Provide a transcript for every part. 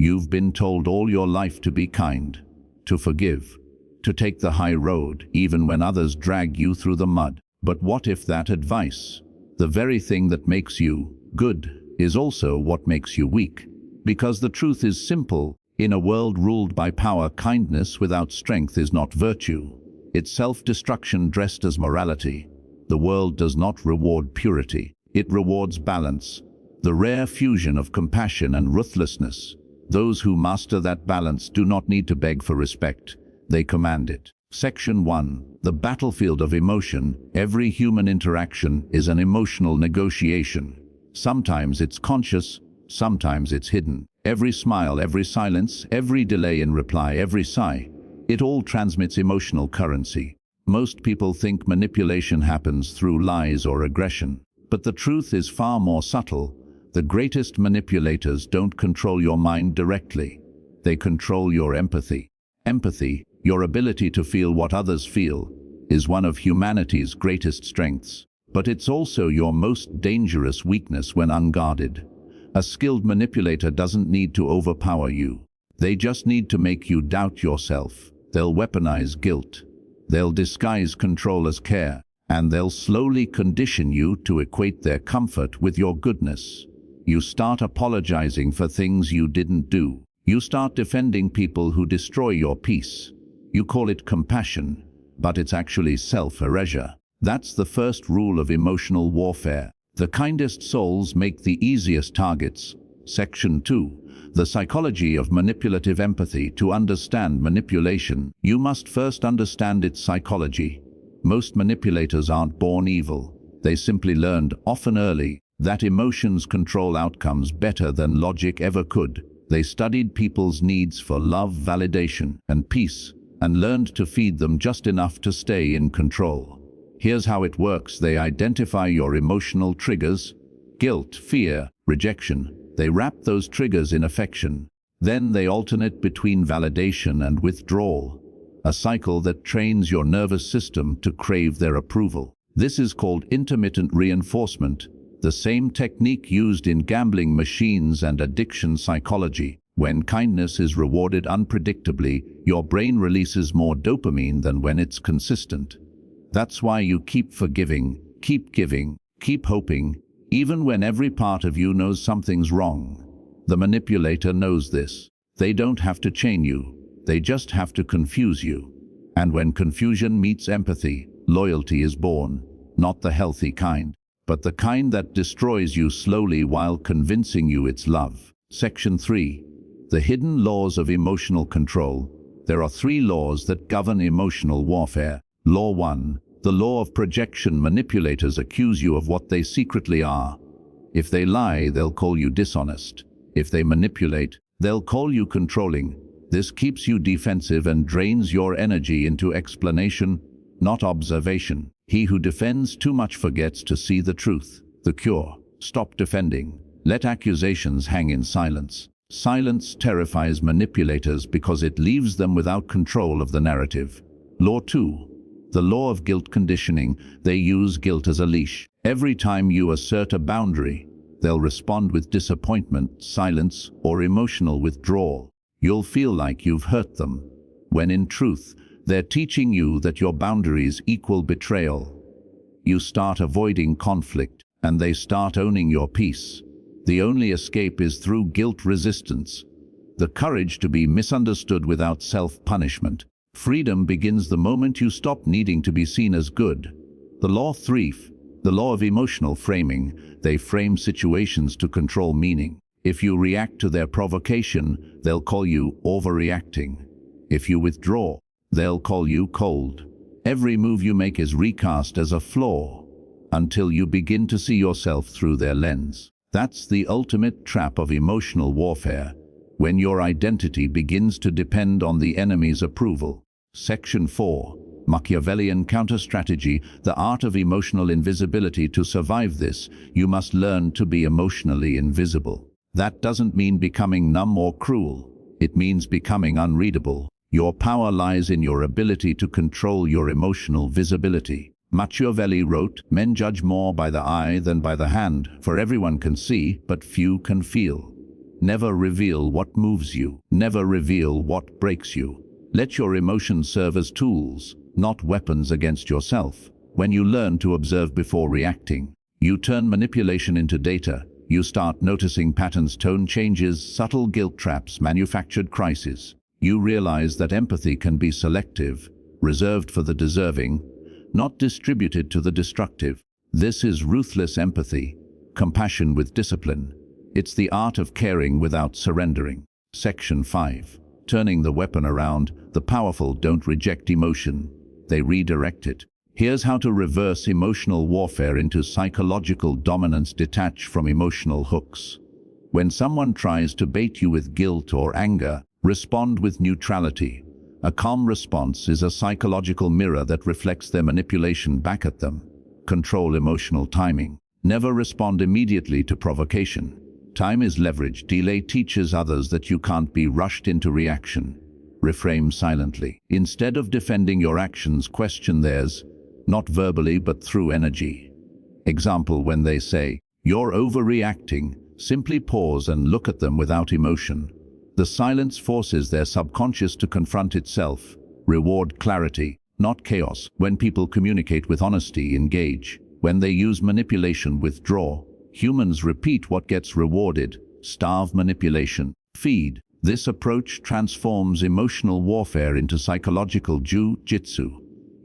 You've been told all your life to be kind, to forgive, to take the high road, even when others drag you through the mud. But what if that advice, the very thing that makes you good, is also what makes you weak? Because the truth is simple: in a world ruled by power, kindness without strength is not virtue. It's self-destruction dressed as morality. The world does not reward purity. It rewards balance, the rare fusion of compassion and ruthlessness. Those who master that balance do not need to beg for respect. They command it. Section 1. The battlefield of emotion. Every human interaction is an emotional negotiation. Sometimes it's conscious, sometimes it's hidden. Every smile, every silence, every delay in reply, every sigh, it all transmits emotional currency. Most people think manipulation happens through lies or aggression. But the truth is far more subtle. The greatest manipulators don't control your mind directly. They control your empathy. Empathy, your ability to feel what others feel, is one of humanity's greatest strengths. But it's also your most dangerous weakness when unguarded. A skilled manipulator doesn't need to overpower you. They just need to make you doubt yourself. They'll weaponize guilt. They'll disguise control as care. And they'll slowly condition you to equate their comfort with your goodness. You start apologizing for things you didn't do. You start defending people who destroy your peace. You call it compassion, but it's actually self-erasure. That's the first rule of emotional warfare. The kindest souls make the easiest targets. Section 2. The psychology of manipulative empathy. To understand manipulation, you must first understand its psychology. Most manipulators aren't born evil. They simply learned, often early, that emotions control outcomes better than logic ever could. They studied people's needs for love, validation, and peace, and learned to feed them just enough to stay in control. Here's how it works. They identify your emotional triggers: guilt, fear, rejection. They wrap those triggers in affection. Then they alternate between validation and withdrawal, a cycle that trains your nervous system to crave their approval. This is called intermittent reinforcement, the same technique used in gambling machines and addiction psychology. When kindness is rewarded unpredictably, your brain releases more dopamine than when it's consistent. That's why you keep forgiving, keep giving, keep hoping, even when every part of you knows something's wrong. The manipulator knows this. They don't have to chain you. They just have to confuse you. And when confusion meets empathy, loyalty is born. Not the healthy kind, but the kind that destroys you slowly while convincing you it's love. Section 3. The hidden laws of emotional control. There are 3 laws that govern emotional warfare. Law 1. The law of projection. Manipulators accuse you of what they secretly are. If they lie, they'll call you dishonest. If they manipulate, they'll call you controlling. This keeps you defensive and drains your energy into explanation, not observation. He who defends too much forgets to see the truth. The cure: stop defending. Let accusations hang in silence. Silence terrifies manipulators because it leaves them without control of the narrative. Law 2. The law of guilt conditioning. They use guilt as a leash. Every time you assert a boundary, they'll respond with disappointment, silence, or emotional withdrawal. You'll feel like you've hurt them, when in truth, they're teaching you that your boundaries equal betrayal. You start avoiding conflict, and they start owning your peace. The only escape is through guilt resistance, the courage to be misunderstood without self-punishment. Freedom begins the moment you stop needing to be seen as good. The law 3. The law of emotional framing. They frame situations to control meaning. If you react to their provocation, they'll call you overreacting. If you withdraw, they'll call you cold. Every move you make is recast as a flaw, until you begin to see yourself through their lens. That's the ultimate trap of emotional warfare, when your identity begins to depend on the enemy's approval. Section 4. Machiavellian counter-strategy. The art of emotional invisibility. To survive this, you must learn to be emotionally invisible. That doesn't mean becoming numb or cruel. It means becoming unreadable. Your power lies in your ability to control your emotional visibility. Machiavelli wrote, "Men judge more by the eye than by the hand, for everyone can see, but few can feel." Never reveal what moves you. Never reveal what breaks you. Let your emotions serve as tools, not weapons against yourself. When you learn to observe before reacting, you turn manipulation into data. You start noticing patterns, tone changes, subtle guilt traps, manufactured crises. You realize that empathy can be selective, reserved for the deserving, not distributed to the destructive. This is ruthless empathy, compassion with discipline. It's the art of caring without surrendering. Section 5. Turning the weapon around. The powerful don't reject emotion, they redirect it. Here's how to reverse emotional warfare into psychological dominance. Detach from emotional hooks. When someone tries to bait you with guilt or anger, respond with neutrality. A calm response is a psychological mirror that reflects their manipulation back at them. Control emotional timing. Never respond immediately to provocation. Time is leverage. Delay teaches others that you can't be rushed into reaction. Reframe silently. Instead of defending your actions, question theirs, not verbally but through energy. Example: when they say, "You're overreacting," simply pause and look at them without emotion. The silence forces their subconscious to confront itself. Reward clarity, not chaos. When people communicate with honesty, engage. When they use manipulation, withdraw. Humans repeat what gets rewarded. Starve manipulation. Feed. This approach transforms emotional warfare into psychological jiu-jitsu,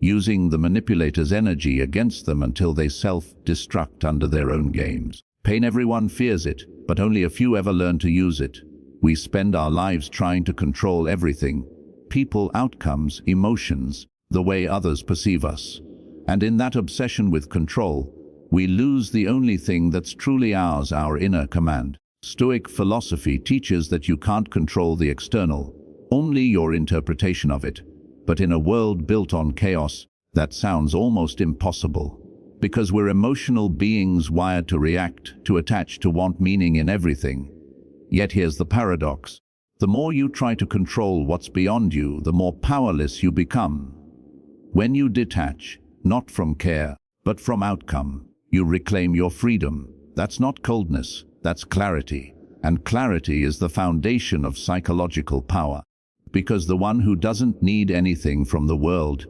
using the manipulator's energy against them until they self-destruct under their own games. Pain. Everyone fears it, but only a few ever learn to use it. We spend our lives trying to control everything: people, outcomes, emotions, the way others perceive us. And in that obsession with control, we lose the only thing that's truly ours, our inner command. Stoic philosophy teaches that you can't control the external, only your interpretation of it. But in a world built on chaos, that sounds almost impossible. Because we're emotional beings wired to react, to attach, to want meaning in everything. Yet here's the paradox. The more you try to control what's beyond you, the more powerless you become. When you detach, not from care, but from outcome, you reclaim your freedom. That's not coldness, that's clarity. And clarity is the foundation of psychological power. Because the one who doesn't need anything from the world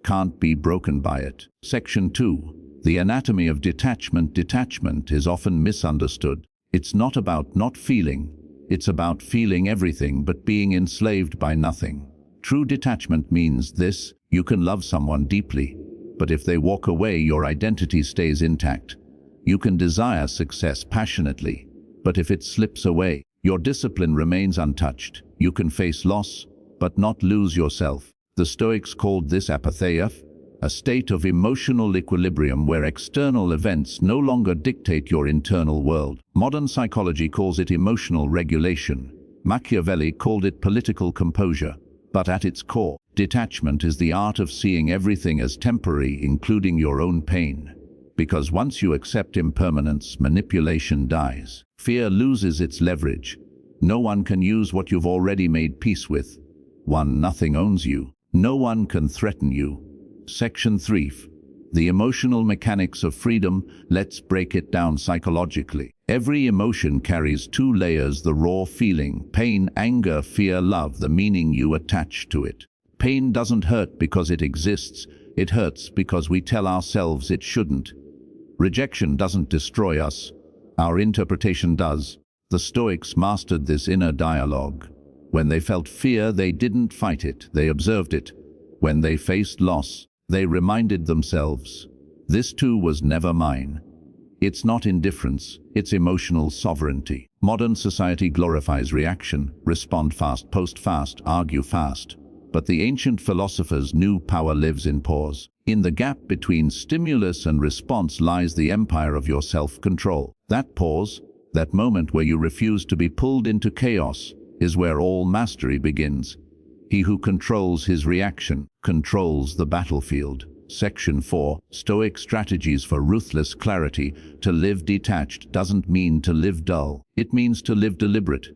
can't be broken by it. Section 2. The anatomy of detachment. Detachment is often misunderstood. It's not about not feeling. It's about feeling everything but being enslaved by nothing. True detachment means this: you can love someone deeply, but if they walk away, your identity stays intact. You can desire success passionately, but if it slips away, your discipline remains untouched. You can face loss, but not lose yourself. The Stoics called this apatheia, a state of emotional equilibrium where external events no longer dictate your internal world. Modern psychology calls it emotional regulation. Machiavelli called it political composure. But at its core, detachment is the art of seeing everything as temporary, including your own pain. Because once you accept impermanence, manipulation dies. Fear loses its leverage. No one can use what you've already made peace with. Nothing owns you. No one can threaten you. Section 3. The emotional mechanics of freedom. Let's break it down psychologically. Every emotion carries two layers: the raw feeling, pain, anger, fear, love, the meaning you attach to it. Pain doesn't hurt because it exists. It hurts because we tell ourselves it shouldn't. Rejection doesn't destroy us. Our interpretation does. The Stoics mastered this inner dialogue. When they felt fear, they didn't fight it, they observed it. When they faced loss, they reminded themselves, this too was never mine. It's not indifference, it's emotional sovereignty. Modern society glorifies reaction: respond fast, post fast, argue fast. But the ancient philosophers knew power lives in pause. In the gap between stimulus and response lies the empire of your self-control. That pause, that moment where you refuse to be pulled into chaos, is where all mastery begins. He who controls his reaction controls the battlefield. Section 4. Stoic strategies for ruthless clarity. To live detached doesn't mean to live dull. It means to live deliberate.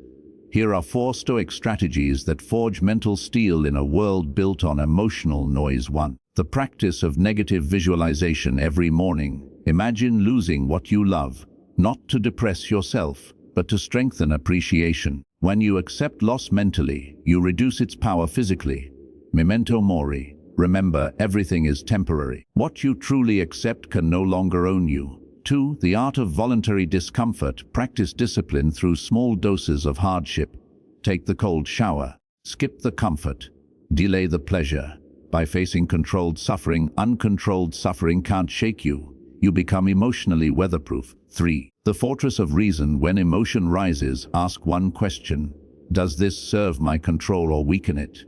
Here are 4 Stoic strategies that forge mental steel in a world built on emotional noise. 1. The practice of negative visualization. Every morning, imagine losing what you love. Not to depress yourself, but to strengthen appreciation. When you accept loss mentally, you reduce its power physically. Memento mori. Remember, everything is temporary. What you truly accept can no longer own you. 2. The art of voluntary discomfort. Practice discipline through small doses of hardship. Take the cold shower. Skip the comfort. Delay the pleasure. By facing controlled suffering, uncontrolled suffering can't shake you. You become emotionally weatherproof. 3. The fortress of reason. When emotion rises, ask one question. Does this serve my control or weaken it?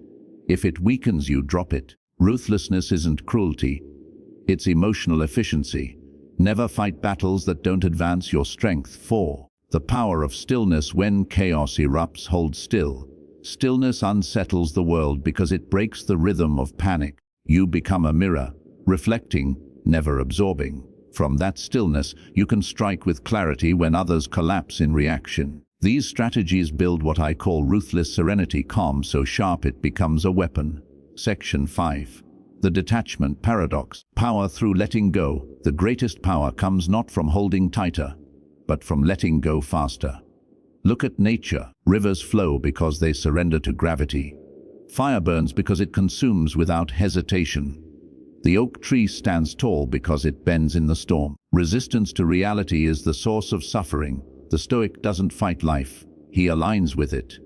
If it weakens you, drop it. Ruthlessness isn't cruelty. It's emotional efficiency. Never fight battles that don't advance your strength. 4. The power of stillness. When chaos erupts, hold still. Stillness unsettles the world because it breaks the rhythm of panic. You become a mirror, reflecting, never absorbing. From that stillness, you can strike with clarity when others collapse in reaction. These strategies build what I call ruthless serenity, calm so sharp it becomes a weapon. Section 5. The detachment paradox. Power through letting go. The greatest power comes not from holding tighter, but from letting go faster. Look at nature. Rivers flow because they surrender to gravity. Fire burns because it consumes without hesitation. The oak tree stands tall because it bends in the storm. Resistance to reality is the source of suffering. The Stoic doesn't fight life, he aligns with it.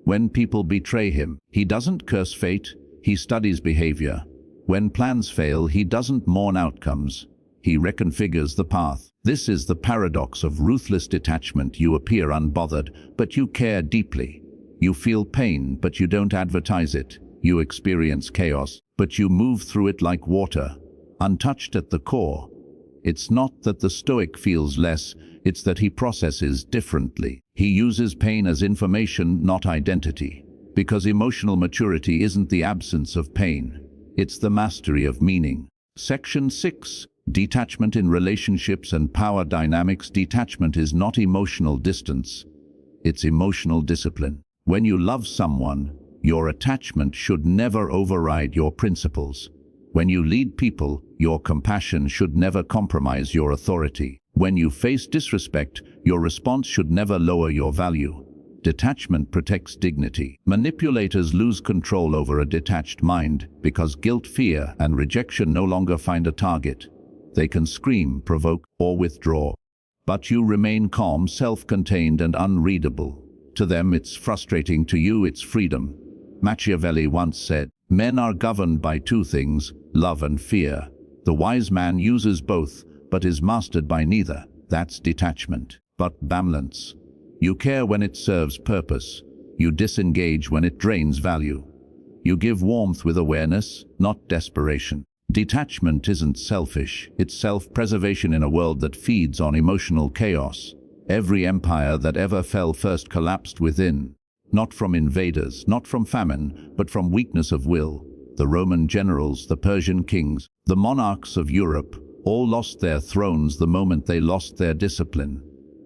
When people betray him, he doesn't curse fate, he studies behavior. When plans fail, he doesn't mourn outcomes, he reconfigures the path. This is the paradox of ruthless detachment. You appear unbothered, but you care deeply. You feel pain, but you don't advertise it. You experience chaos, but you move through it like water, untouched at the core. It's not that the Stoic feels less, it's that he processes differently. He uses pain as information, not identity. Because emotional maturity isn't the absence of pain, it's the mastery of meaning. Section 6. Detachment in relationships and power dynamics. Detachment is not emotional distance, it's emotional discipline. When you love someone, your attachment should never override your principles. When you lead people, your compassion should never compromise your authority. When you face disrespect, your response should never lower your value. Detachment protects dignity. Manipulators lose control over a detached mind because guilt, fear, and rejection no longer find a target. They can scream, provoke, or withdraw. But you remain calm, self-contained, and unreadable. To them, it's frustrating. To you, it's freedom. Machiavelli once said, "Men are governed by two things, love and fear. The wise man uses both, but is mastered by neither." That's detachment. But balance. You care when it serves purpose. You disengage when it drains value. You give warmth with awareness, not desperation. Detachment isn't selfish, it's self-preservation in a world that feeds on emotional chaos. Every empire that ever fell first collapsed within. Not from invaders, not from famine, but from weakness of will. The Roman generals, the Persian kings, the monarchs of Europe, all lost their thrones the moment they lost their discipline.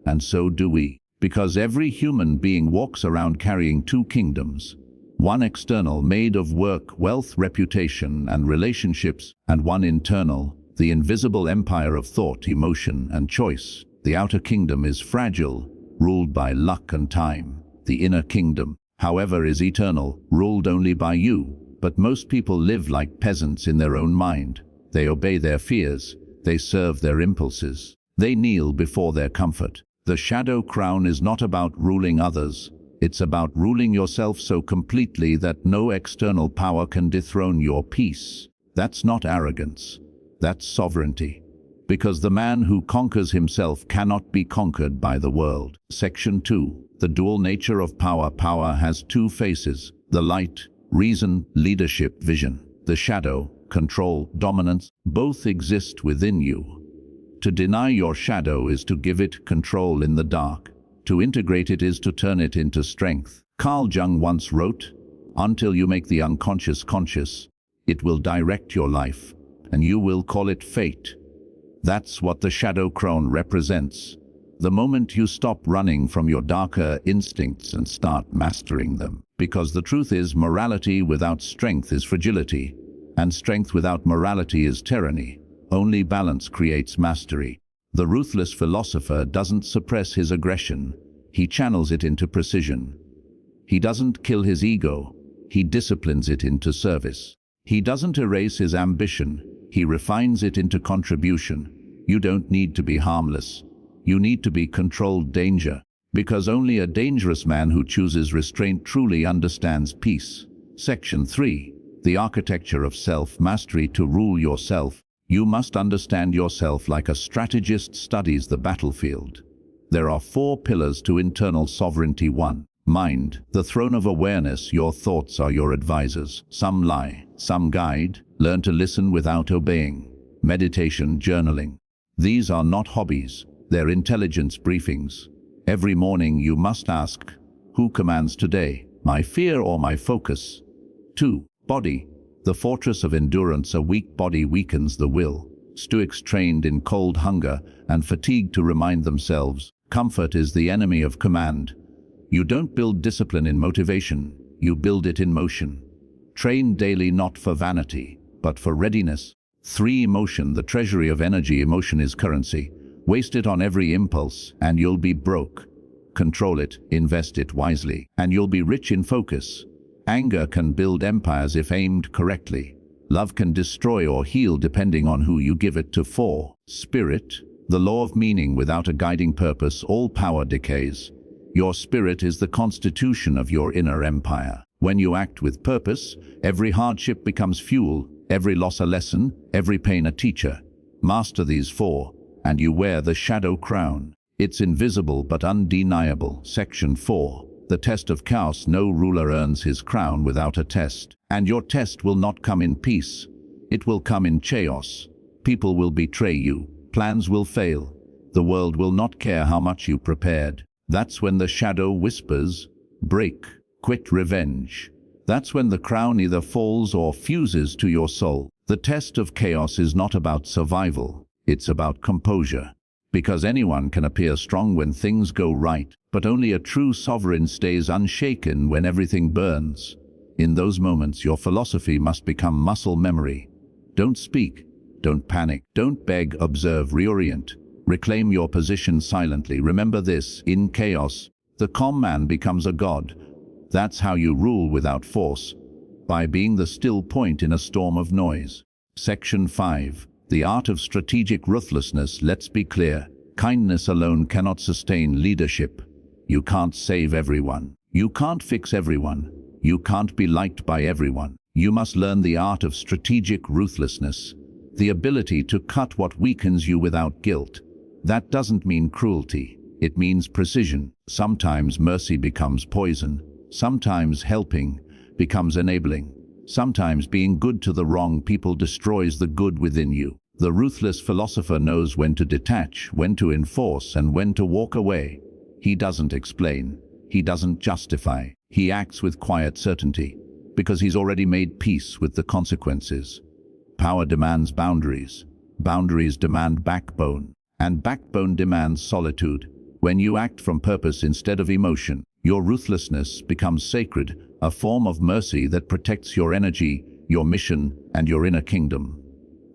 And so do we. Because every human being walks around carrying two kingdoms. One external, made of work, wealth, reputation, and relationships, and one internal, the invisible empire of thought, emotion, and choice. The outer kingdom is fragile, ruled by luck and time. The inner kingdom, however, is eternal, ruled only by you. But most people live like peasants in their own mind. They obey their fears, they serve their impulses, they kneel before their comfort. The shadow crown is not about ruling others, it's about ruling yourself so completely that no external power can dethrone your peace. That's not arrogance, that's sovereignty. Because the man who conquers himself cannot be conquered by the world. Section 2. The dual nature of power. Power has two faces. The light, reason, leadership, vision. The shadow, control, dominance, both exist within you. To deny your shadow is to give it control in the dark. To integrate it is to turn it into strength. Carl Jung once wrote, "Until you make the unconscious conscious, it will direct your life, and you will call it fate." That's what the shadow crown represents. The moment you stop running from your darker instincts and start mastering them. Because the truth is, morality without strength is fragility, and strength without morality is tyranny. Only balance creates mastery. The ruthless philosopher doesn't suppress his aggression. he channels it into precision. He doesn't kill his ego, he disciplines it into service. He doesn't erase his ambition, he refines it into contribution. You don't need to be harmless. You need to be controlled danger, because only a dangerous man who chooses restraint truly understands peace. Section 3. The architecture of self-mastery. To rule yourself, you must understand yourself like a strategist studies the battlefield. There are 4 pillars to internal sovereignty. 1. Mind, the throne of awareness. Your thoughts are your advisors. Some lie, some guide. Learn to listen without obeying. Meditation, journaling. These are not hobbies, they're intelligence briefings. Every morning you must ask, who commands today, my fear or my focus? 2. Body, the fortress of endurance. A weak body weakens the will. Stoics trained in cold hunger and fatigue to remind themselves, comfort is the enemy of command. You don't build discipline in motivation, you build it in motion. Train daily not for vanity, but for readiness. 3. Emotion, the treasury of energy. Emotion is currency. Waste it on every impulse, and you'll be broke. Control it, invest it wisely, and you'll be rich in focus. Anger can build empires if aimed correctly. Love can destroy or heal depending on who you give it to. 4. Spirit, the law of meaning. Without a guiding purpose, all power decays. Your spirit is the constitution of your inner empire. When you act with purpose, every hardship becomes fuel, every loss a lesson, every pain a teacher. Master these 4, and you wear the shadow crown. It's invisible but undeniable. Section 4. The test of chaos. No ruler earns his crown without a test. And your test will not come in peace. It will come in chaos. People will betray you. Plans will fail. The world will not care how much you prepared. That's when the shadow whispers, break, quit revenge. That's when the crown either falls or fuses to your soul. The test of chaos is not about survival, it's about composure. Because anyone can appear strong when things go right, but only a true sovereign stays unshaken when everything burns. In those moments, your philosophy must become muscle memory. Don't speak, don't panic, don't beg, observe, reorient. Reclaim your position silently. Remember this, in chaos, the calm man becomes a god. That's how you rule without force, by being the still point in a storm of noise. Section 5. The art of strategic ruthlessness. Let's be clear. Kindness alone cannot sustain leadership. You can't save everyone. You can't fix everyone. You can't be liked by everyone. You must learn the art of strategic ruthlessness, the ability to cut what weakens you without guilt. That doesn't mean cruelty. It means precision. Sometimes mercy becomes poison. Sometimes helping becomes enabling. Sometimes being good to the wrong people destroys the good within you. The ruthless philosopher knows when to detach, when to enforce, and when to walk away. He doesn't explain. He doesn't justify. He acts with quiet certainty, because he's already made peace with the consequences. Power demands boundaries. Boundaries demand backbone. And backbone demands solitude. When you act from purpose instead of emotion, your ruthlessness becomes sacred, a form of mercy that protects your energy, your mission, and your inner kingdom.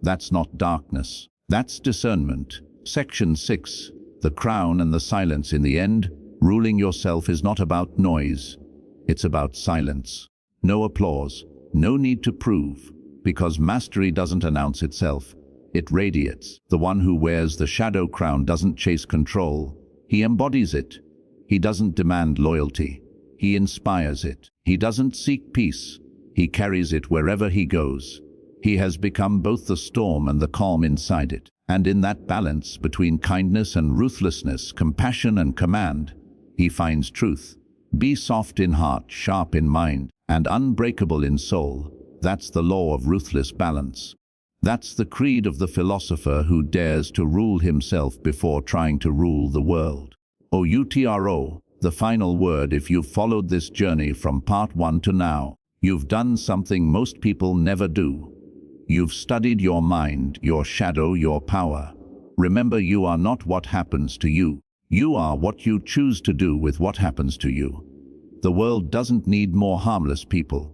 That's not darkness. That's discernment. Section 6. The crown and the silence. In the end, ruling yourself is not about noise. It's about silence. No applause. No need to prove. Because mastery doesn't announce itself. It radiates. The one who wears the shadow crown doesn't chase control. He embodies it. He doesn't demand loyalty. He inspires it. He doesn't seek peace. He carries it wherever he goes. He has become both the storm and the calm inside it. And in that balance between kindness and ruthlessness, compassion and command, he finds truth. Be soft in heart, sharp in mind, and unbreakable in soul. That's the law of ruthless balance. That's the creed of the philosopher who dares to rule himself before trying to rule the world. OUTRO, the final word. If you've followed this journey from part 1 to now, you've done something most people never do. You've studied your mind, your shadow, your power. Remember, you are not what happens to you. You are what you choose to do with what happens to you. The world doesn't need more harmless people.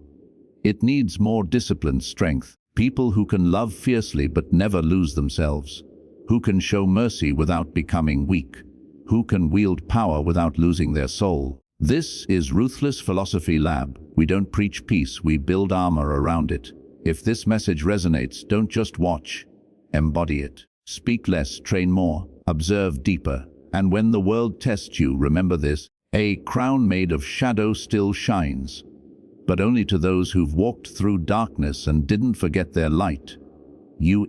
It needs more disciplined strength. People who can love fiercely but never lose themselves. Who can show mercy without becoming weak. Who can wield power without losing their soul? This is Ruthless Philosophy Lab. We don't preach peace, we build armor around it. If this message resonates, don't just watch, embody it. Speak less, train more, observe deeper. And when the world tests you, remember this: a crown made of shadow still shines, but only to those who've walked through darkness and didn't forget their light.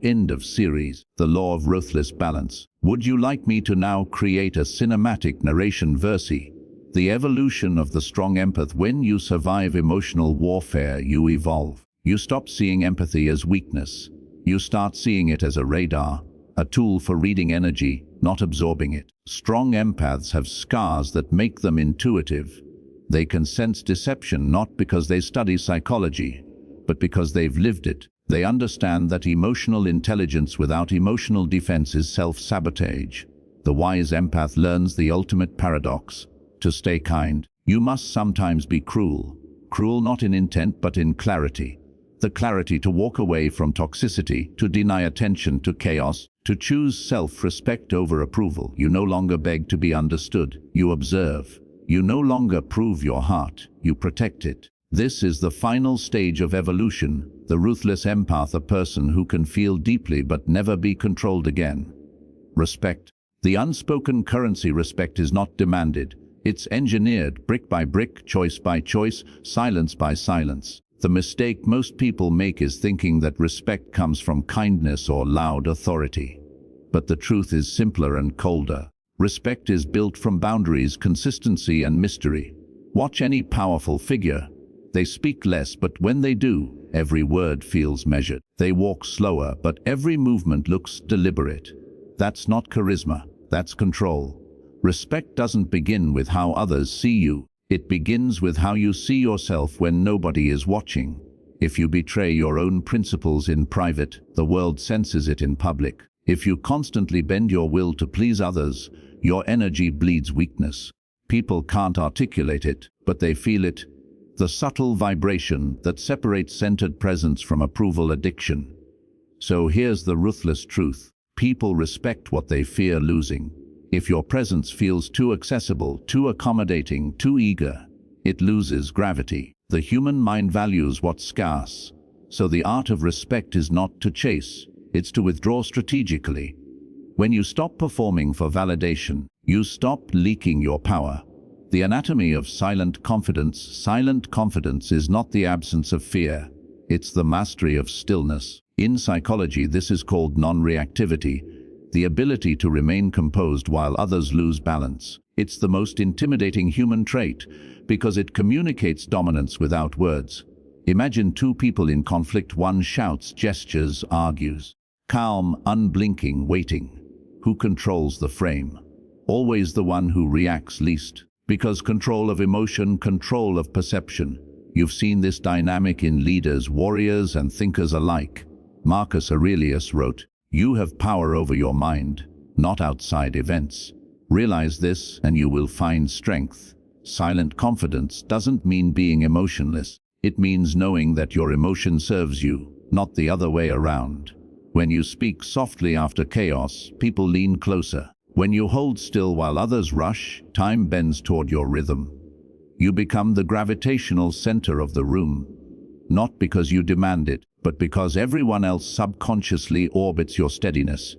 End of series. The Law of Ruthless Balance. Would you like me to now create a cinematic narration versi? The evolution of the strong empath. When you survive emotional warfare, you evolve. You stop seeing empathy as weakness. You start seeing it as a radar, a tool for reading energy, not absorbing it. Strong empaths have scars that make them intuitive. They can sense deception not because they study psychology, but because they've lived it. They understand that emotional intelligence without emotional defense is self-sabotage. The wise empath learns the ultimate paradox. To stay kind, you must sometimes be cruel. Cruel not in intent but in clarity. The clarity to walk away from toxicity, to deny attention to chaos, to choose self-respect over approval. You no longer beg to be understood. You observe. You no longer prove your heart. You protect it. This is the final stage of evolution. The ruthless empath, a person who can feel deeply but never be controlled again. Respect. The unspoken currency respect is not demanded. It's engineered brick by brick, choice by choice, silence by silence. The mistake most people make is thinking that respect comes from kindness or loud authority. But the truth is simpler and colder. Respect is built from boundaries, consistency, and mystery. Watch any powerful figure. They speak less, but when they do, every word feels measured. They walk slower, but every movement looks deliberate. That's not charisma, that's control. Respect doesn't begin with how others see you. It begins with how you see yourself when nobody is watching. If you betray your own principles in private, the world senses it in public. If you constantly bend your will to please others, your energy bleeds weakness. People can't articulate it, but they feel it. The subtle vibration that separates centered presence from approval addiction. So here's the ruthless truth. People respect what they fear losing. If your presence feels too accessible, too accommodating, too eager, it loses gravity. The human mind values what's scarce. So the art of respect is not to chase, it's to withdraw strategically. When you stop performing for validation, you stop leaking your power. The anatomy of silent confidence. Silent confidence is not the absence of fear. It's the mastery of stillness. In psychology, this is called non-reactivity, the ability to remain composed while others lose balance. It's the most intimidating human trait because it communicates dominance without words. Imagine two people in conflict. One shouts, gestures, argues. Calm, unblinking, waiting. Who controls the frame? Always the one who reacts least. Because control of emotion, control of perception. You've seen this dynamic in leaders, warriors, and thinkers alike. Marcus Aurelius wrote, "You have power over your mind, not outside events. Realize this and you will find strength." Silent confidence doesn't mean being emotionless. It means knowing that your emotion serves you, not the other way around. When you speak softly after chaos, people lean closer. When you hold still while others rush, time bends toward your rhythm. You become the gravitational center of the room, not because you demand it, but because everyone else subconsciously orbits your steadiness.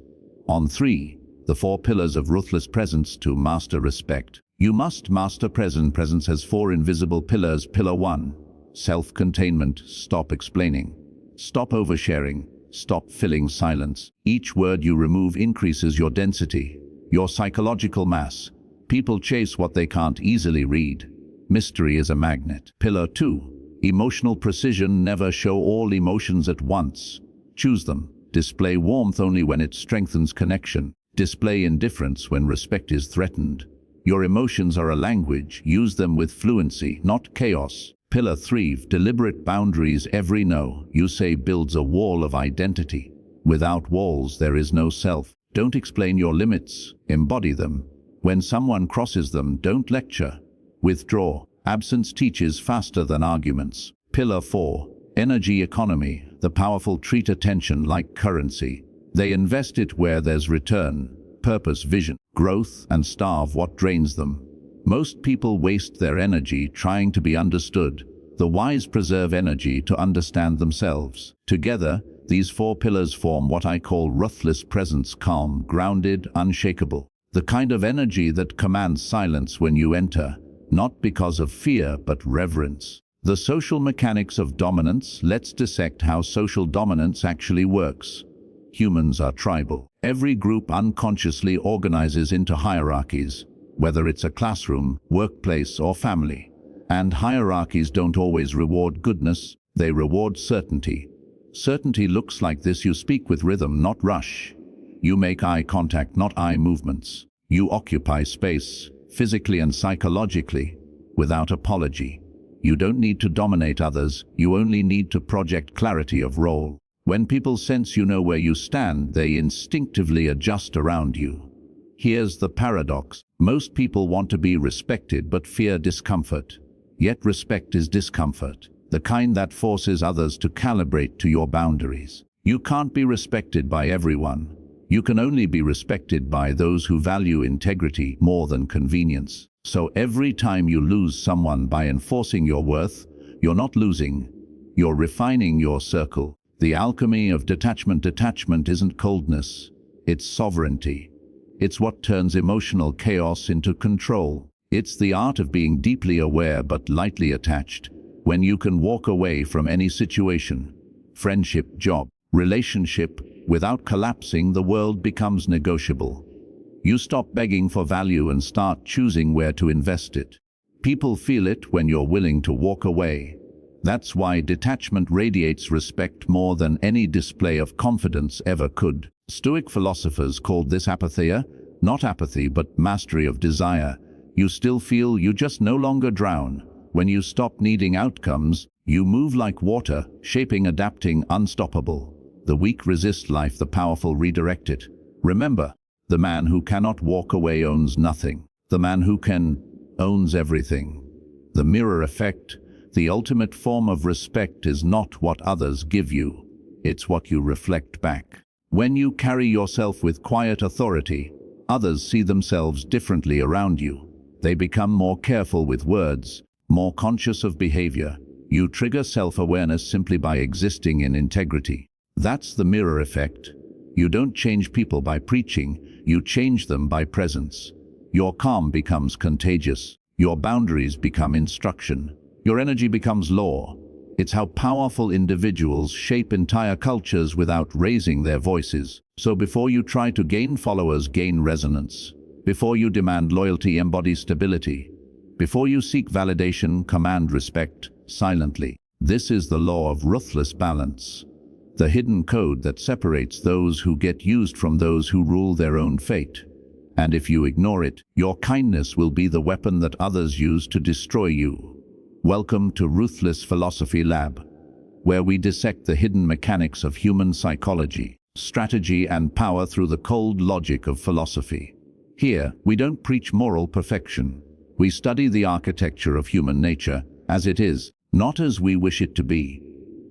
On 3, the 4 pillars of ruthless presence to master respect. You must master presence. Presence has 4 invisible pillars. Pillar 1, self-containment. Stop explaining. Stop oversharing. Stop filling silence. Each word you remove increases your density, your psychological mass. People chase what they can't easily read. Mystery is a magnet. Pillar 2, emotional precision. Never show all emotions at once. Choose them. Display warmth only when it strengthens connection. Display indifference when respect is threatened. Your emotions are a language. Use them with fluency, not chaos. Pillar 3, deliberate boundaries. Every no you say builds a wall of identity. Without walls, there is no self. Don't explain your limits, embody them. When someone crosses them, don't lecture. Withdraw. Absence teaches faster than arguments. Pillar 4, energy economy. The powerful treat attention like currency. They invest it where there's return. purpose, vision, growth, and starve what drains them. Most people waste their energy trying to be understood. The wise preserve energy to understand themselves. Together, these four pillars form what I call ruthless presence: calm, grounded, unshakable. The kind of energy that commands silence when you enter, not because of fear but reverence. The social mechanics of dominance. Let's dissect how social dominance actually works. Humans are tribal. Every group unconsciously organizes into hierarchies, whether it's a classroom, workplace, or family. And hierarchies don't always reward goodness, they reward certainty. Certainty looks like this: you speak with rhythm, not rush. You make eye contact, not eye movements. You occupy space, physically and psychologically, without apology. You don't need to dominate others, you only need to project clarity of role. When people sense you know where you stand, they instinctively adjust around you. Here's the paradox. Most people want to be respected but fear discomfort. Yet respect is discomfort, the kind that forces others to calibrate to your boundaries. You can't be respected by everyone. You can only be respected by those who value integrity more than convenience. So every time you lose someone by enforcing your worth, you're not losing, you're refining your circle. The alchemy of detachment. Detachment isn't coldness, it's sovereignty. It's what turns emotional chaos into control. It's the art of being deeply aware but lightly attached, when you can walk away from any situation, friendship, job, relationship, without collapsing. The world becomes negotiable. You stop begging for value and start choosing where to invest it. People feel it when you're willing to walk away. That's why detachment radiates respect more than any display of confidence ever could. Stoic philosophers called this apatheia, not apathy but mastery of desire. You still feel, you just no longer drown. When you stop needing outcomes, you move like water, shaping, adapting, unstoppable. The weak resist life, the powerful redirect it. Remember, the man who cannot walk away owns nothing. The man who can owns everything. The mirror effect. The ultimate form of respect is not what others give you, it's what you reflect back. When you carry yourself with quiet authority, others see themselves differently around you. They become more careful with words, more conscious of behavior. You trigger self-awareness simply by existing in integrity. That's the mirror effect. You don't change people by preaching, you change them by presence. Your calm becomes contagious. Your boundaries become instruction. Your energy becomes law. It's how powerful individuals shape entire cultures without raising their voices. So before you try to gain followers, gain resonance. Before you demand loyalty, embody stability. Before you seek validation, command respect silently. This is the law of ruthless balance, the hidden code that separates those who get used from those who rule their own fate. And if you ignore it, your kindness will be the weapon that others use to destroy you. Welcome to Ruthless Philosophy Lab, where we dissect the hidden mechanics of human psychology, strategy, and power through the cold logic of philosophy. Here, we don't preach moral perfection. We study the architecture of human nature as it is, not as we wish it to be.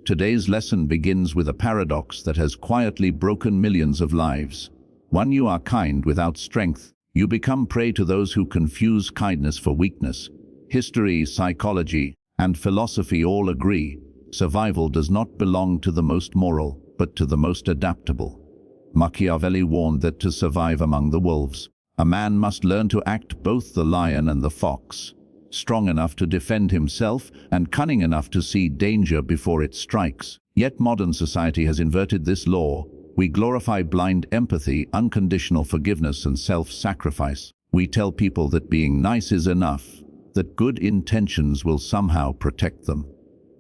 Today's lesson begins with a paradox that has quietly broken millions of lives. When you are kind without strength, you become prey to those who confuse kindness for weakness. History, psychology, and philosophy all agree, survival does not belong to the most moral, but to the most adaptable. Machiavelli warned that to survive among the wolves, a man must learn to act both the lion and the fox, strong enough to defend himself and cunning enough to see danger before it strikes. Yet modern society has inverted this law. We glorify blind empathy, unconditional forgiveness, and self-sacrifice. We tell people that being nice is enough, that good intentions will somehow protect them.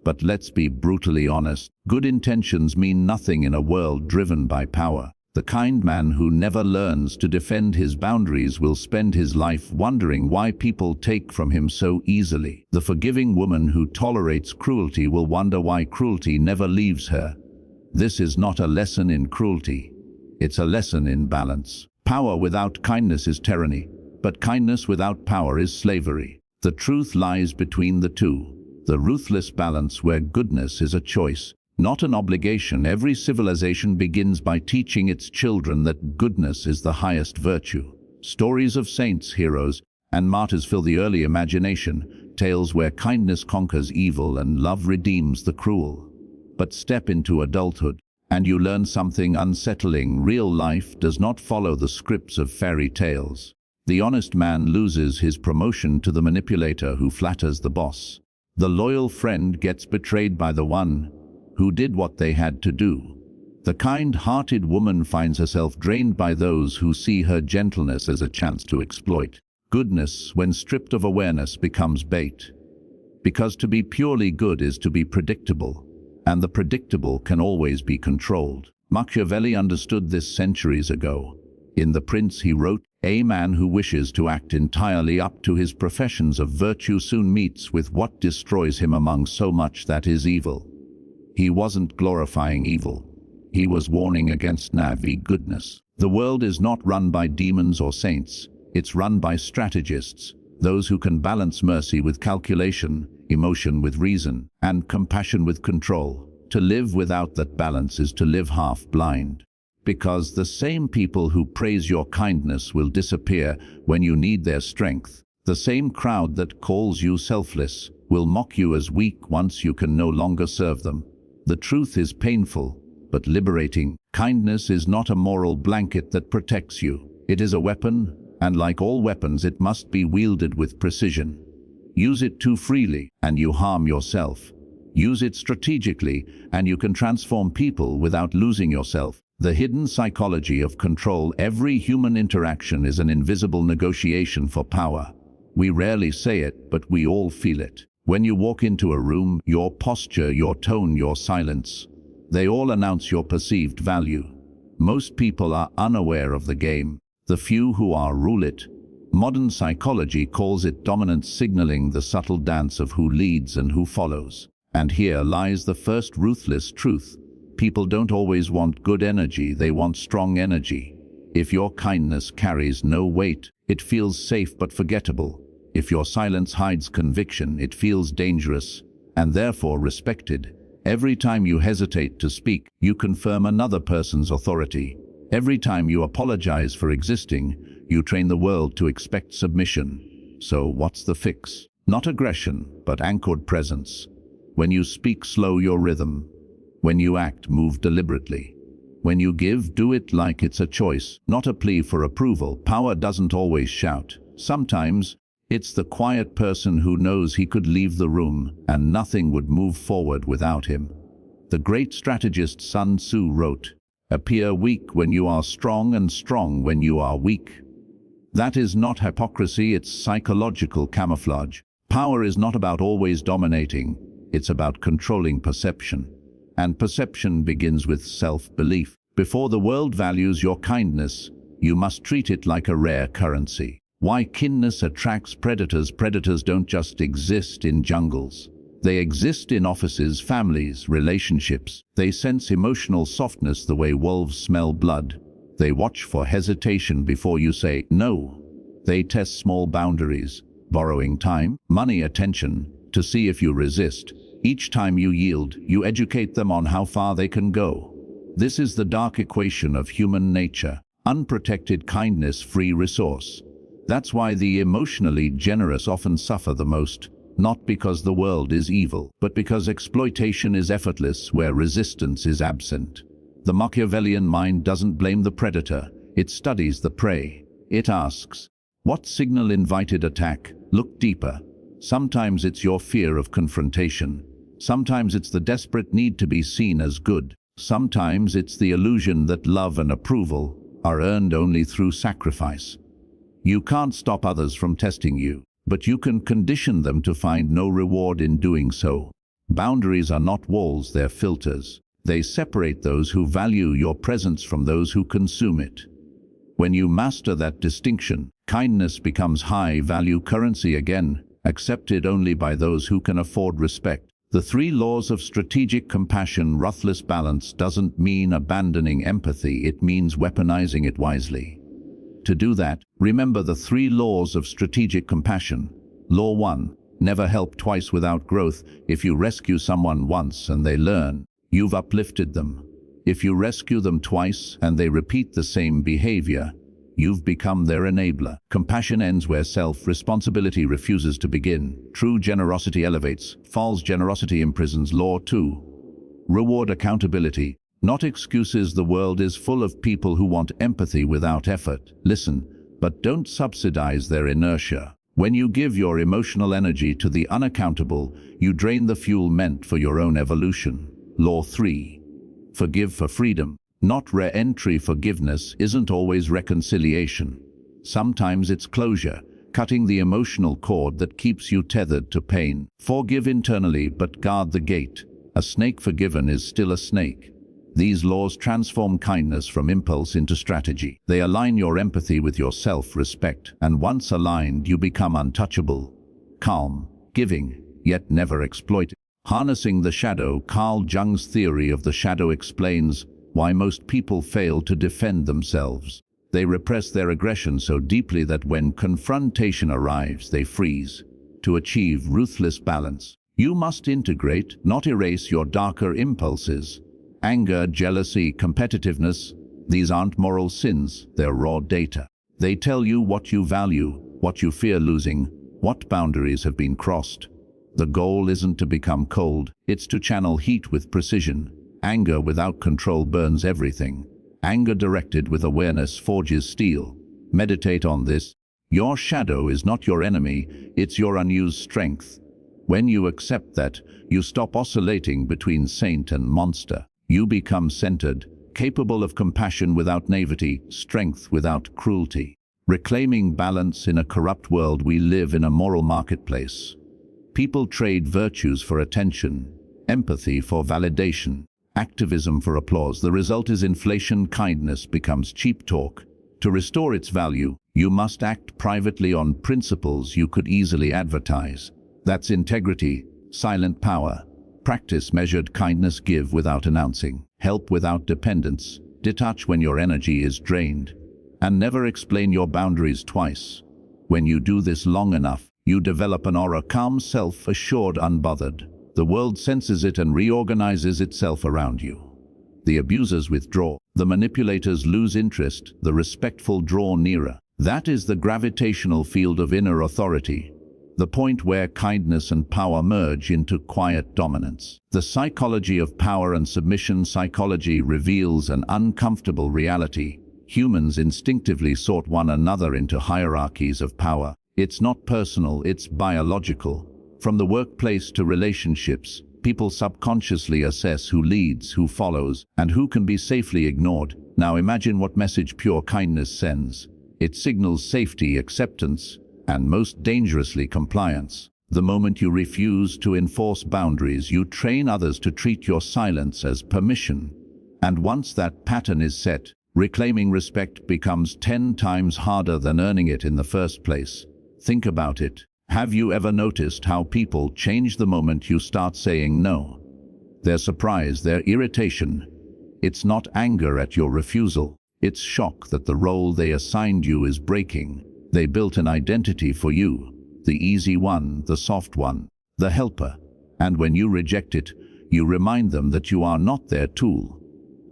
But let's be brutally honest, good intentions mean nothing in a world driven by power. The kind man who never learns to defend his boundaries will spend his life wondering why people take from him so easily. The forgiving woman who tolerates cruelty will wonder why cruelty never leaves her. This is not a lesson in cruelty, it's a lesson in balance. Power without kindness is tyranny, but kindness without power is slavery. The truth lies between the two, the ruthless balance where goodness is a choice, not an obligation. Every civilization begins by teaching its children that goodness is the highest virtue. Stories of saints, heroes, and martyrs fill the early imagination, tales where kindness conquers evil and love redeems the cruel. But step into adulthood, and you learn something unsettling. Real life does not follow the scripts of fairy tales. The honest man loses his promotion to the manipulator who flatters the boss. The loyal friend gets betrayed by the one who did what they had to do. The kind-hearted woman finds herself drained by those who see her gentleness as a chance to exploit. Goodness, when stripped of awareness, becomes bait. Because to be purely good is to be predictable, and the predictable can always be controlled. Machiavelli understood this centuries ago. In The Prince he wrote, "A man who wishes to act entirely up to his professions of virtue soon meets with what destroys him among so much that is evil." He wasn't glorifying evil. He was warning against naive goodness. The world is not run by demons or saints. It's run by strategists, those who can balance mercy with calculation, emotion with reason, and compassion with control. To live without that balance is to live half-blind. Because the same people who praise your kindness will disappear when you need their strength. The same crowd that calls you selfless will mock you as weak once you can no longer serve them. The truth is painful, but liberating. Kindness is not a moral blanket that protects you. It is a weapon, and like all weapons, it must be wielded with precision. Use it too freely, and you harm yourself. Use it strategically, and you can transform people without losing yourself. The hidden psychology of control. Every human interaction is an invisible negotiation for power. We rarely say it, but we all feel it. When you walk into a room, your posture, your tone, your silence, they all announce your perceived value. Most people are unaware of the game. The few who are rule it. Modern psychology calls it dominance signaling, the subtle dance of who leads and who follows. And here lies the first ruthless truth. People don't always want good energy, they want strong energy. If your kindness carries no weight, it feels safe but forgettable. If your silence hides conviction, it feels dangerous, and therefore respected. Every time you hesitate to speak, you confirm another person's authority. Every time you apologize for existing, you train the world to expect submission. So what's the fix? Not aggression, but anchored presence. When you speak, slow your rhythm. When you act, move deliberately. When you give, do it like it's a choice, not a plea for approval. Power doesn't always shout. Sometimes, it's the quiet person who knows he could leave the room and nothing would move forward without him. The great strategist Sun Tzu wrote, "Appear weak when you are strong and strong when you are weak." That is not hypocrisy, it's psychological camouflage. Power is not about always dominating, it's about controlling perception. And perception begins with self-belief. Before the world values your kindness, you must treat it like a rare currency. Why kindness attracts predators? Predators don't just exist in jungles. They exist in offices, families, relationships. They sense emotional softness the way wolves smell blood. They watch for hesitation before you say no. They test small boundaries, borrowing time, money, attention, to see if you resist. Each time you yield, you educate them on how far they can go. This is the dark equation of human nature. Unprotected kindness, free resource. That's why the emotionally generous often suffer the most. Not because the world is evil, but because exploitation is effortless where resistance is absent. The Machiavellian mind doesn't blame the predator, it studies the prey. It asks, what signal invited attack? Look deeper. Sometimes it's your fear of confrontation. Sometimes it's the desperate need to be seen as good. Sometimes it's the illusion that love and approval are earned only through sacrifice. You can't stop others from testing you, but you can condition them to find no reward in doing so. Boundaries are not walls, they're filters. They separate those who value your presence from those who consume it. When you master that distinction, kindness becomes high-value currency again, accepted only by those who can afford respect. The 3 laws of strategic compassion. Ruthless balance doesn't mean abandoning empathy, it means weaponizing it wisely. To do that, remember the 3 laws of strategic compassion. Law 1, never help twice without growth. If you rescue someone once and they learn, you've uplifted them. If you rescue them twice and they repeat the same behavior, you've become their enabler. Compassion ends where self-responsibility refuses to begin. True generosity elevates. False generosity imprisons. Law 2. Reward accountability, not excuses. The world is full of people who want empathy without effort. Listen, but don't subsidize their inertia. When you give your emotional energy to the unaccountable, you drain the fuel meant for your own evolution. Law 3. Forgive for freedom. Not re-entry. Forgiveness isn't always reconciliation. Sometimes it's closure, cutting the emotional cord that keeps you tethered to pain. Forgive internally, but guard the gate. A snake forgiven is still a snake. These laws transform kindness from impulse into strategy. They align your empathy with your self-respect, and once aligned, you become untouchable, calm, giving, yet never exploited. Harnessing the shadow. Carl Jung's theory of the shadow explains why most people fail to defend themselves. They repress their aggression so deeply that when confrontation arrives, they freeze. To achieve ruthless balance, you must integrate, not erase, your darker impulses. Anger, jealousy, competitiveness, these aren't moral sins, they're raw data. They tell you what you value, what you fear losing, what boundaries have been crossed. The goal isn't to become cold, it's to channel heat with precision. Anger without control burns everything. Anger directed with awareness forges steel. Meditate on this. Your shadow is not your enemy, it's your unused strength. When you accept that, you stop oscillating between saint and monster. You become centered, capable of compassion without naivety, strength without cruelty. Reclaiming balance in a corrupt world. We live in a moral marketplace. People trade virtues for attention, empathy for validation, activism for applause. The result is inflation. Kindness becomes cheap talk. To restore its value, you must act privately on principles you could easily advertise. That's integrity, silent power. Practice measured kindness. Give without announcing. Help without dependence. Detach when your energy is drained. And never explain your boundaries twice. When you do this long enough, you develop an aura. Calm, self-assured, unbothered. The world senses it and reorganizes itself around you. The abusers withdraw. The manipulators lose interest. The respectful draw nearer. That is the gravitational field of inner authority. The point where kindness and power merge into quiet dominance. The psychology of power and submission. Psychology reveals an uncomfortable reality. Humans instinctively sort one another into hierarchies of power. It's not personal, it's biological. From the workplace to relationships, people subconsciously assess who leads, who follows, and who can be safely ignored. Now imagine what message pure kindness sends. It signals safety, acceptance, and most dangerously, compliance. The moment you refuse to enforce boundaries, you train others to treat your silence as permission. And once that pattern is set, reclaiming respect becomes 10 times harder than earning it in the first place. Think about it. Have you ever noticed how people change the moment you start saying no? Their surprise, their irritation. It's not anger at your refusal. It's shock that the role they assigned you is breaking. They built an identity for you. The easy one, the soft one, the helper. And when you reject it, you remind them that you are not their tool.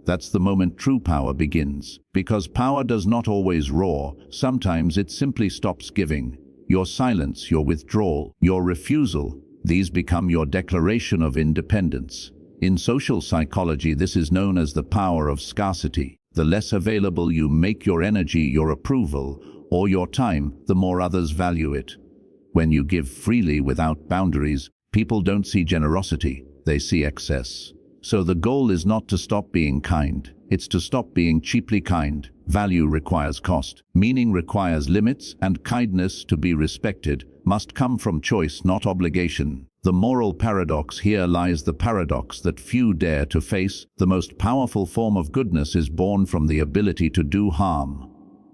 That's the moment true power begins. Because power does not always roar. Sometimes it simply stops giving. Your silence, your withdrawal, your refusal, these become your declaration of independence. In social psychology, this is known as the power of scarcity. The less available you make your energy, your approval, or your time, the more others value it. When you give freely without boundaries, people don't see generosity, they see excess. So the goal is not to stop being kind, it's to stop being cheaply kind. Value requires cost, meaning requires limits, and kindness, to be respected, must come from choice, not obligation. The moral paradox. Here lies the paradox that few dare to face. The most powerful form of goodness is born from the ability to do harm,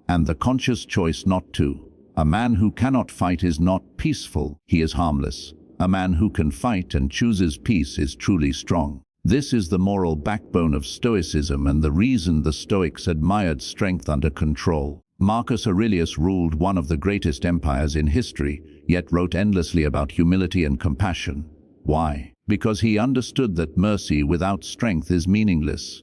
and the conscious choice not to. A man who cannot fight is not peaceful, he is harmless. A man who can fight and chooses peace is truly strong. This is the moral backbone of Stoicism and the reason the Stoics admired strength under control. Marcus Aurelius ruled one of the greatest empires in history, yet wrote endlessly about humility and compassion. Why? because he understood that mercy without strength is meaningless.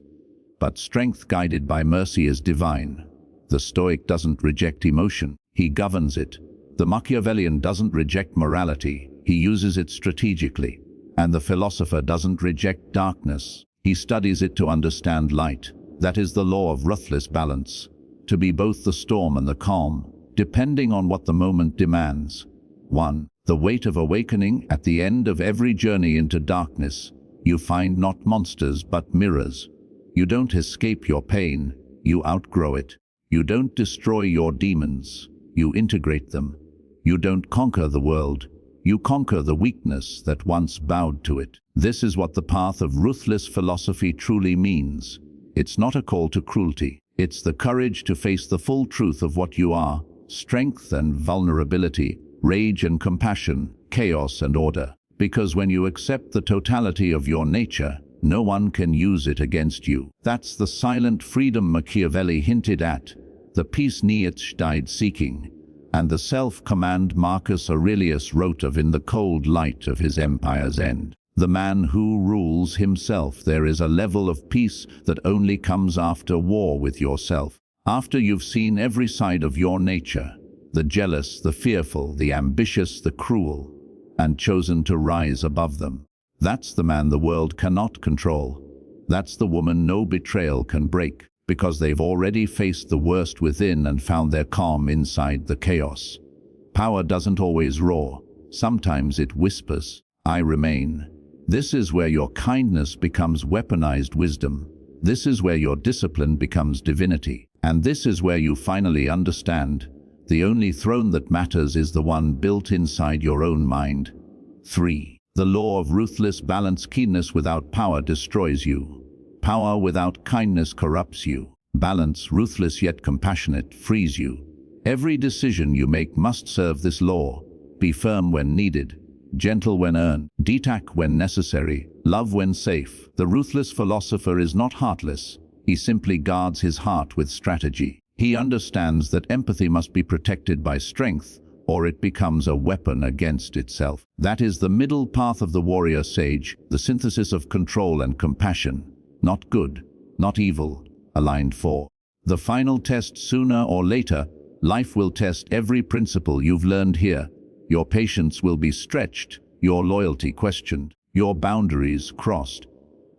But strength guided by mercy is divine. The Stoic doesn't reject emotion, he governs it. The Machiavellian doesn't reject morality, he uses it strategically. And the philosopher doesn't reject darkness, he studies it to understand light. That is the law of ruthless balance, to be both the storm and the calm, depending on what the moment demands. 1. The weight of awakening. At the end of every journey into darkness, you find not monsters but mirrors. You don't escape your pain, you outgrow it. You don't destroy your demons, you integrate them. You don't conquer the world, you conquer the weakness that once bowed to it. This is what the path of ruthless philosophy truly means. It's not a call to cruelty. It's the courage to face the full truth of what you are: strength and vulnerability, rage and compassion, chaos and order. Because when you accept the totality of your nature, no one can use it against you. That's the silent freedom Machiavelli hinted at, the peace Nietzsche died seeking, and the self-command Marcus Aurelius wrote of in the cold light of his empire's end. The man who rules himself. There is a level of peace that only comes after war with yourself, after you've seen every side of your nature, the jealous, the fearful, the ambitious, the cruel, and chosen to rise above them. That's the man the world cannot control. That's the woman no betrayal can break, because they've already faced the worst within and found their calm inside the chaos. Power doesn't always roar. Sometimes it whispers, "I remain." This is where your kindness becomes weaponized wisdom. This is where your discipline becomes divinity. And this is where you finally understand the only throne that matters is the one built inside your own mind. 3. The law of ruthless balance. Keenness without power destroys you. Power without kindness corrupts you. Balance, ruthless yet compassionate, frees you. Every decision you make must serve this law. Be firm when needed, gentle when earned, detach when necessary, love when safe. The ruthless philosopher is not heartless. He simply guards his heart with strategy. He understands that empathy must be protected by strength, or it becomes a weapon against itself. That is the middle path of the warrior sage, the synthesis of control and compassion. Not good, not evil, aligned for the final test. Sooner or later, life will test every principle you've learned here. Your patience will be stretched, your loyalty questioned, your boundaries crossed.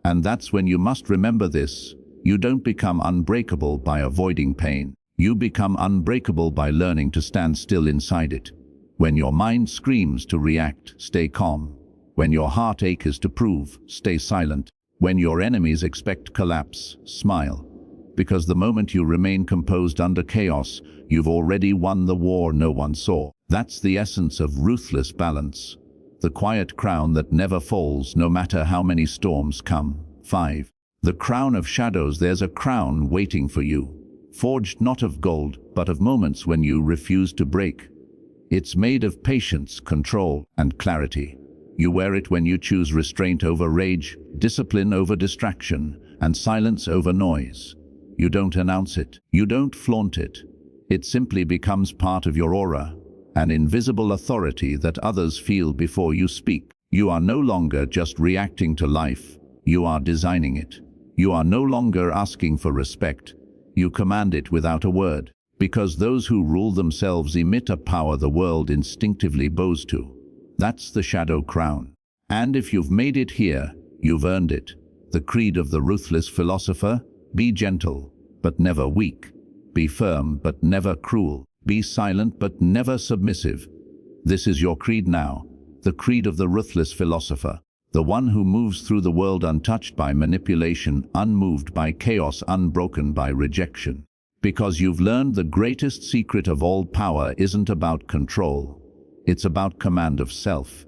And that's when you must remember this. You don't become unbreakable by avoiding pain. You become unbreakable by learning to stand still inside it. When your mind screams to react, stay calm. When your heart aches to prove, stay silent. When your enemies expect collapse, smile. Because the moment you remain composed under chaos, you've already won the war no one saw. That's the essence of ruthless balance. The quiet crown that never falls, no matter how many storms come. 5. The crown of shadows. There's a crown waiting for you, forged not of gold, but of moments when you refuse to break. It's made of patience, control, and clarity. You wear it when you choose restraint over rage, discipline over distraction, and silence over noise. You don't announce it. You don't flaunt it. It simply becomes part of your aura, an invisible authority that others feel before you speak. You are no longer just reacting to life. You are designing it. You are no longer asking for respect. You command it without a word. Because those who rule themselves emit a power the world instinctively bows to. That's the shadow crown. And if you've made it here, you've earned it. The creed of the ruthless philosopher: be gentle, but never weak. Be firm, but never cruel. Be silent, but never submissive. This is your creed now, the creed of the ruthless philosopher, the one who moves through the world untouched by manipulation, unmoved by chaos, unbroken by rejection. Because you've learned the greatest secret of all power isn't about control. It's about command of self.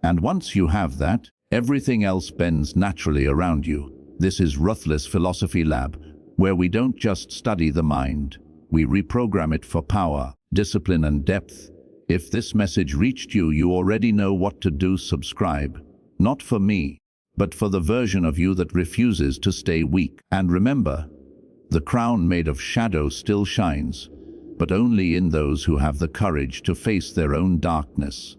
And once you have that, everything else bends naturally around you. This is Ruthless Philosophy Lab, where we don't just study the mind, we reprogram it for power, discipline, and depth. If this message reached you, you already know what to do. Subscribe. Not for me, but for the version of you that refuses to stay weak. And remember, the crown made of shadow still shines, but only in those who have the courage to face their own darkness.